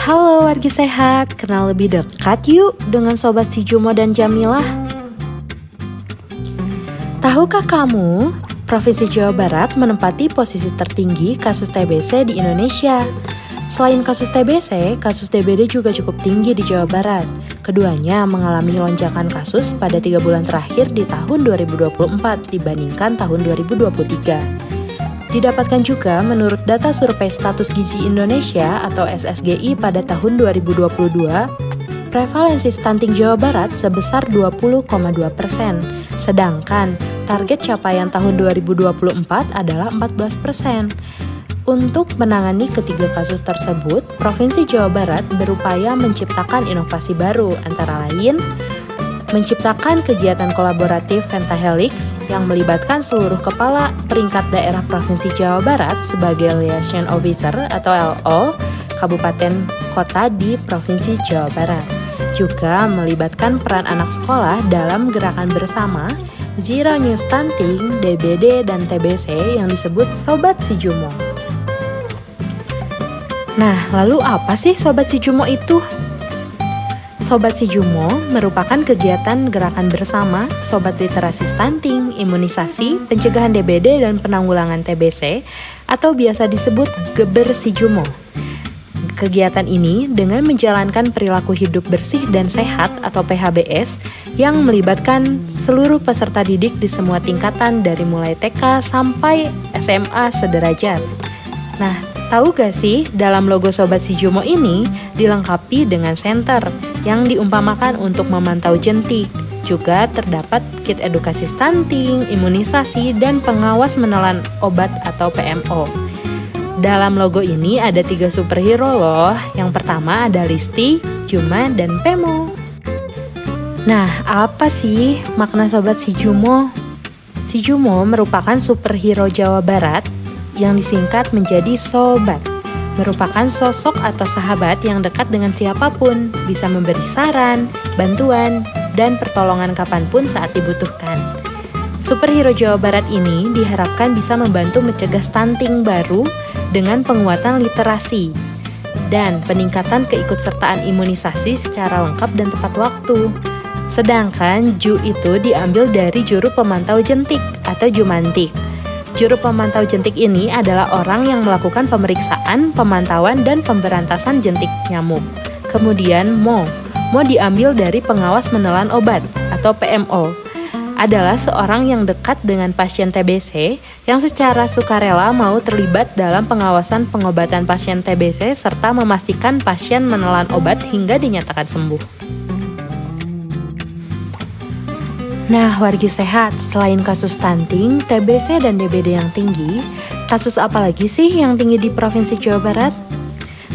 Halo wargi sehat, kenal lebih dekat yuk dengan Sobat Si Jumo dan Jamilah. Tahukah kamu, Provinsi Jawa Barat menempati posisi tertinggi kasus TBC di Indonesia. Selain kasus TBC, kasus DBD juga cukup tinggi di Jawa Barat. Keduanya mengalami lonjakan kasus pada 3 bulan terakhir di tahun 2024 dibandingkan tahun 2023. Didapatkan juga menurut data Survei Status Gizi Indonesia atau SSGI pada tahun 2022, prevalensi stunting Jawa Barat sebesar 20,2%, sedangkan target capaian tahun 2024 adalah 14%. Untuk menangani ketiga kasus tersebut, Provinsi Jawa Barat berupaya menciptakan inovasi baru, antara lain menciptakan kegiatan kolaboratif Pentahelix yang melibatkan seluruh kepala peringkat daerah Provinsi Jawa Barat sebagai liaison officer atau LO kabupaten kota di Provinsi Jawa Barat. Juga melibatkan peran anak sekolah dalam gerakan bersama Zero New Stunting, DBD, dan TBC yang disebut Sobat Si Jumo. Nah, lalu apa sih Sobat Si Jumo itu? Sobat Si Jumo merupakan kegiatan gerakan bersama Sobat Literasi Stunting, Imunisasi, Pencegahan DBD, dan Penanggulangan TBC atau biasa disebut Geber Si Jumo. Kegiatan ini dengan menjalankan perilaku hidup bersih dan sehat atau PHBS yang melibatkan seluruh peserta didik di semua tingkatan dari mulai TK sampai SMA sederajat. Nah, tahu gak sih dalam logo Sobat Si Jumo ini dilengkapi dengan senter yang diumpamakan untuk memantau jentik. Juga terdapat kit edukasi stunting, imunisasi, dan pengawas menelan obat atau PMO. Dalam logo ini ada 3 superhero loh. Yang pertama ada Listi, Juma, dan Pemo. Nah, apa sih makna Sobat Si Jumo? Si Jumo merupakan superhero Jawa Barat yang disingkat menjadi Sobat. Merupakan sosok atau sahabat yang dekat dengan siapapun, bisa memberi saran, bantuan, dan pertolongan kapanpun saat dibutuhkan. Superhero Jawa Barat ini diharapkan bisa membantu mencegah stunting baru dengan penguatan literasi dan peningkatan keikutsertaan imunisasi secara lengkap dan tepat waktu. Sedangkan Ju itu diambil dari juru pemantau jentik atau Jumantik. Juru pemantau jentik ini adalah orang yang melakukan pemeriksaan, pemantauan, dan pemberantasan jentik nyamuk. Kemudian Mo diambil dari pengawas menelan obat atau PMO. Adalah seorang yang dekat dengan pasien TBC yang secara sukarela mau terlibat dalam pengawasan pengobatan pasien TBC serta memastikan pasien menelan obat hingga dinyatakan sembuh. Nah, wargi sehat, selain kasus stunting, TBC, dan DBD yang tinggi, kasus apa lagi sih yang tinggi di Provinsi Jawa Barat?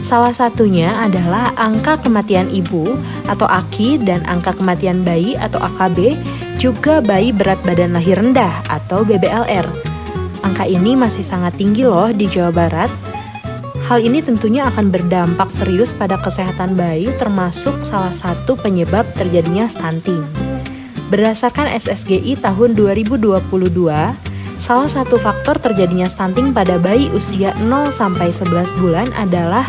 Salah satunya adalah angka kematian ibu atau AKI dan angka kematian bayi atau AKB, juga bayi berat badan lahir rendah atau BBLR. Angka ini masih sangat tinggi loh di Jawa Barat. Hal ini tentunya akan berdampak serius pada kesehatan bayi, termasuk salah satu penyebab terjadinya stunting. Berdasarkan SSGI tahun 2022, salah satu faktor terjadinya stunting pada bayi usia 0-11 bulan adalah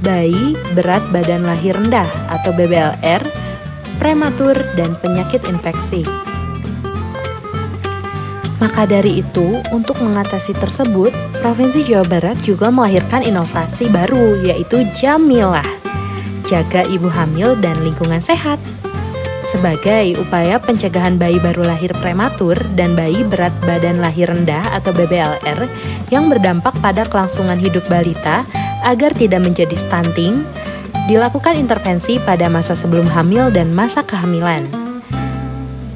bayi berat badan lahir rendah atau BBLR, prematur, dan penyakit infeksi. Maka dari itu, untuk mengatasi tersebut, Provinsi Jawa Barat juga melahirkan inovasi baru, yaitu Jamilah, Jaga Ibu Hamil dan Lingkungan Sehat. Sebagai upaya pencegahan bayi baru lahir prematur dan bayi berat badan lahir rendah atau BBLR yang berdampak pada kelangsungan hidup balita agar tidak menjadi stunting, dilakukan intervensi pada masa sebelum hamil dan masa kehamilan.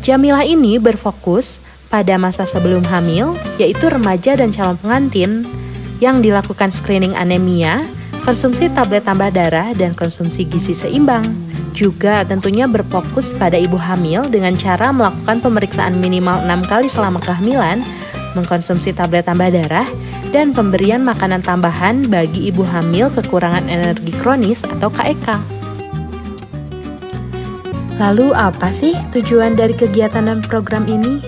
Jamilah ini berfokus pada masa sebelum hamil, yaitu remaja dan calon pengantin, yang dilakukan screening anemia, konsumsi tablet tambah darah, dan konsumsi gizi seimbang. Juga tentunya berfokus pada ibu hamil dengan cara melakukan pemeriksaan minimal 6 kali selama kehamilan, mengkonsumsi tablet tambah darah, dan pemberian makanan tambahan bagi ibu hamil kekurangan energi kronis atau KEK. Lalu apa sih tujuan dari kegiatan dan program ini?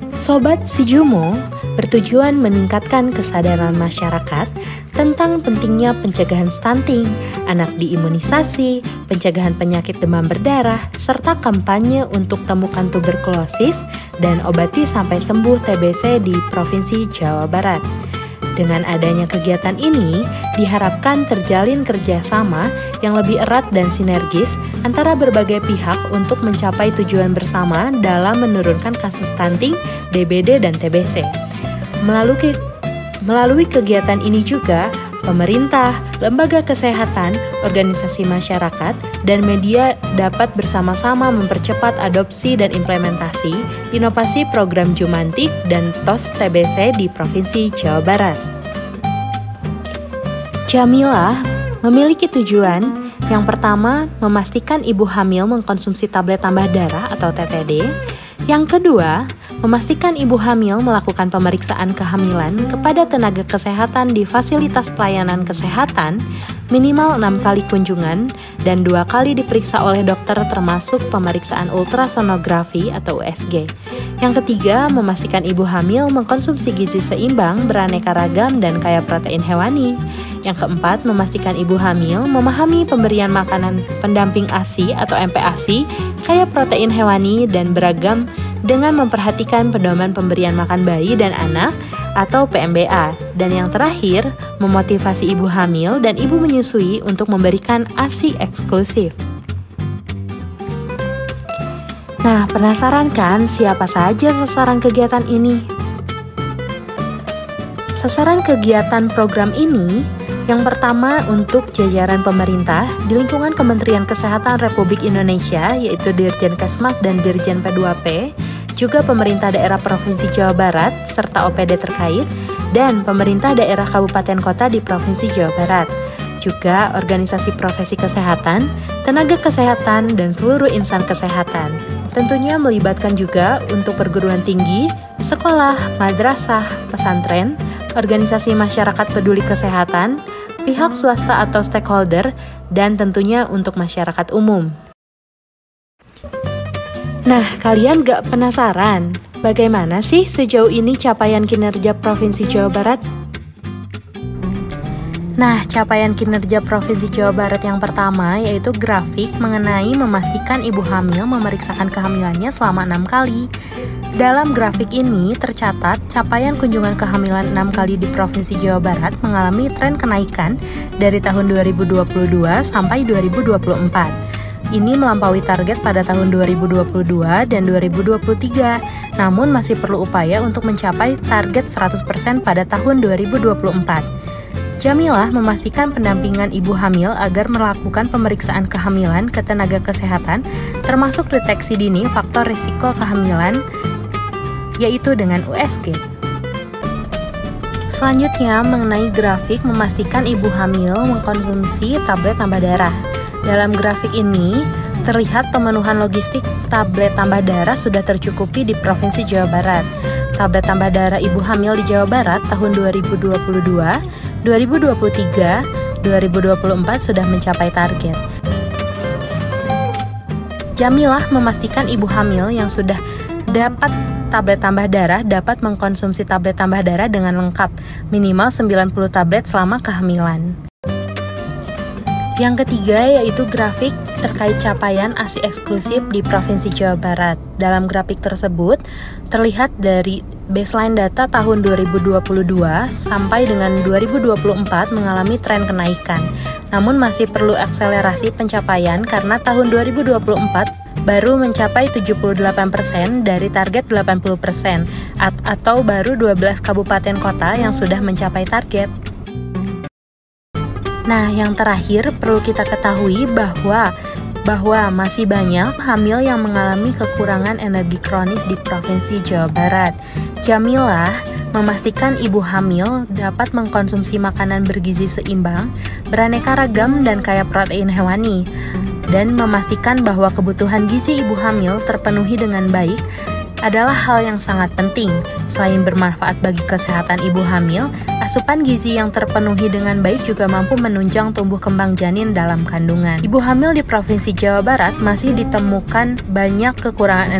Sobat Si Jumo bertujuan meningkatkan kesadaran masyarakat tentang pentingnya pencegahan stunting, anak diimunisasi, pencegahan penyakit demam berdarah, serta kampanye untuk temukan tuberkulosis dan obati sampai sembuh TBC di Provinsi Jawa Barat. Dengan adanya kegiatan ini, diharapkan terjalin kerjasama yang lebih erat dan sinergis antara berbagai pihak untuk mencapai tujuan bersama dalam menurunkan kasus stunting, DBD, dan TBC. Melalui kegiatan ini juga, pemerintah, lembaga kesehatan, organisasi masyarakat, dan media dapat bersama-sama mempercepat adopsi dan implementasi inovasi program Jumantik dan TOS TBC di Provinsi Jawa Barat. Jamilah memiliki tujuan yang pertama, memastikan ibu hamil mengkonsumsi tablet tambah darah atau TTD. Yang kedua, memastikan ibu hamil melakukan pemeriksaan kehamilan kepada tenaga kesehatan di fasilitas pelayanan kesehatan minimal 6 kali kunjungan dan 2 kali diperiksa oleh dokter termasuk pemeriksaan ultrasonografi atau USG. Yang ketiga, memastikan ibu hamil mengkonsumsi gizi seimbang, beraneka ragam, dan kaya protein hewani. Yang keempat, memastikan ibu hamil memahami pemberian makanan pendamping ASI atau MPASI, kaya protein hewani dan beragam dengan memperhatikan pedoman pemberian makan bayi dan anak atau PMBA. Dan yang terakhir, memotivasi ibu hamil dan ibu menyusui untuk memberikan ASI eksklusif. Nah, penasaran kan siapa saja sasaran kegiatan ini? Sasaran kegiatan program ini yang pertama untuk jajaran pemerintah di lingkungan Kementerian Kesehatan Republik Indonesia yaitu Dirjen Kesmas dan Dirjen P2P, juga pemerintah daerah Provinsi Jawa Barat serta OPD terkait, dan pemerintah daerah kabupaten kota di Provinsi Jawa Barat. Juga organisasi profesi kesehatan, tenaga kesehatan, dan seluruh insan kesehatan. Tentunya melibatkan juga untuk perguruan tinggi, sekolah, madrasah, pesantren, organisasi masyarakat peduli kesehatan, pihak swasta atau stakeholder, dan tentunya untuk masyarakat umum. Nah, kalian gak penasaran bagaimana sih sejauh ini capaian kinerja Provinsi Jawa Barat? Nah, capaian kinerja Provinsi Jawa Barat yang pertama yaitu grafik mengenai memastikan ibu hamil memeriksakan kehamilannya selama 6 kali. Dalam grafik ini tercatat capaian kunjungan kehamilan 6 kali di Provinsi Jawa Barat mengalami tren kenaikan dari tahun 2022 sampai 2024. Ini melampaui target pada tahun 2022 dan 2023, namun masih perlu upaya untuk mencapai target 100% pada tahun 2024. Jamilah memastikan pendampingan ibu hamil agar melakukan pemeriksaan kehamilan ke tenaga kesehatan, termasuk deteksi dini faktor risiko kehamilan, yaitu dengan USG. Selanjutnya, mengenai grafik memastikan ibu hamil mengkonsumsi tablet tambah darah. Dalam grafik ini, terlihat pemenuhan logistik tablet tambah darah sudah tercukupi di Provinsi Jawa Barat. Tablet tambah darah ibu hamil di Jawa Barat tahun 2022, 2023, 2024 sudah mencapai target. Jamilah memastikan ibu hamil yang sudah dapat tablet tambah darah dapat mengkonsumsi tablet tambah darah dengan lengkap, minimal 90 tablet selama kehamilan. Yang ketiga yaitu grafik terkait capaian ASI eksklusif di Provinsi Jawa Barat. Dalam grafik tersebut, terlihat dari baseline data tahun 2022 sampai dengan 2024 mengalami tren kenaikan. Namun masih perlu akselerasi pencapaian karena tahun 2024 baru mencapai 78% dari target 80% atau baru 12 kabupaten kota yang sudah mencapai target. Nah, yang terakhir perlu kita ketahui bahwa masih banyak hamil yang mengalami kekurangan energi kronis di Provinsi Jawa Barat. Jamilah memastikan ibu hamil dapat mengkonsumsi makanan bergizi seimbang, beraneka ragam dan kaya protein hewani, dan memastikan bahwa kebutuhan gizi ibu hamil terpenuhi dengan baik adalah hal yang sangat penting. Selain bermanfaat bagi kesehatan ibu hamil, asupan gizi yang terpenuhi dengan baik juga mampu menunjang tumbuh kembang janin dalam kandungan. Ibu hamil di Provinsi Jawa Barat masih ditemukan banyak kekurangan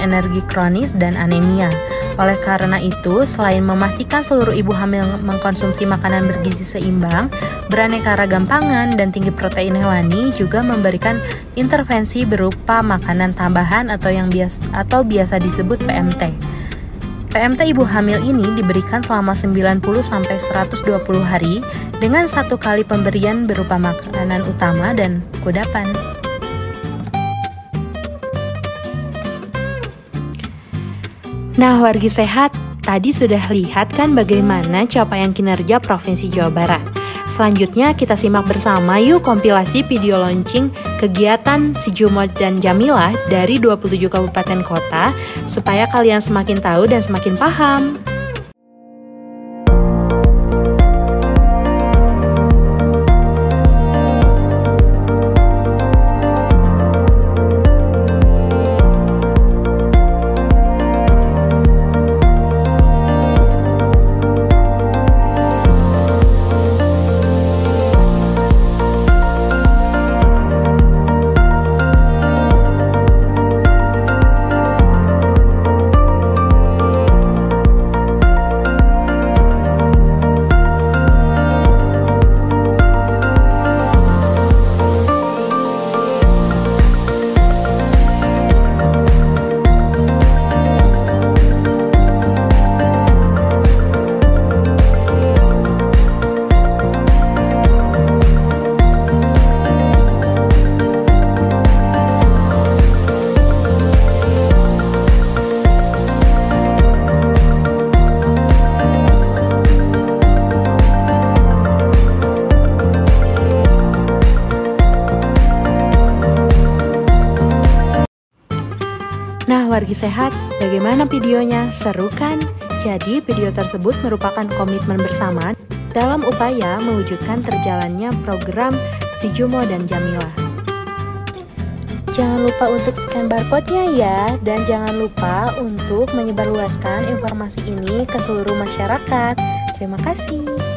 energi kronis dan anemia. Oleh karena itu, selain memastikan seluruh ibu hamil mengkonsumsi makanan bergizi seimbang, beraneka ragam pangan, dan tinggi protein hewani, juga memberikan intervensi berupa makanan tambahan atau biasa disebut PMT. PMT ibu hamil ini diberikan selama 90-120 hari dengan satu kali pemberian berupa makanan utama dan kudapan. Nah, wargi sehat, tadi sudah lihat kan bagaimana capaian kinerja Provinsi Jawa Barat. Selanjutnya kita simak bersama yuk kompilasi video launching kegiatan Si Jumo dan Jamilah dari 27 kabupaten kota supaya kalian semakin tahu dan semakin paham. Nah, wargi sehat, bagaimana videonya? Seru kan? Jadi, video tersebut merupakan komitmen bersama dalam upaya mewujudkan terjalannya program Si Jumo dan Jamilah. Jangan lupa untuk scan barcode-nya ya, dan jangan lupa untuk menyebarluaskan informasi ini ke seluruh masyarakat. Terima kasih.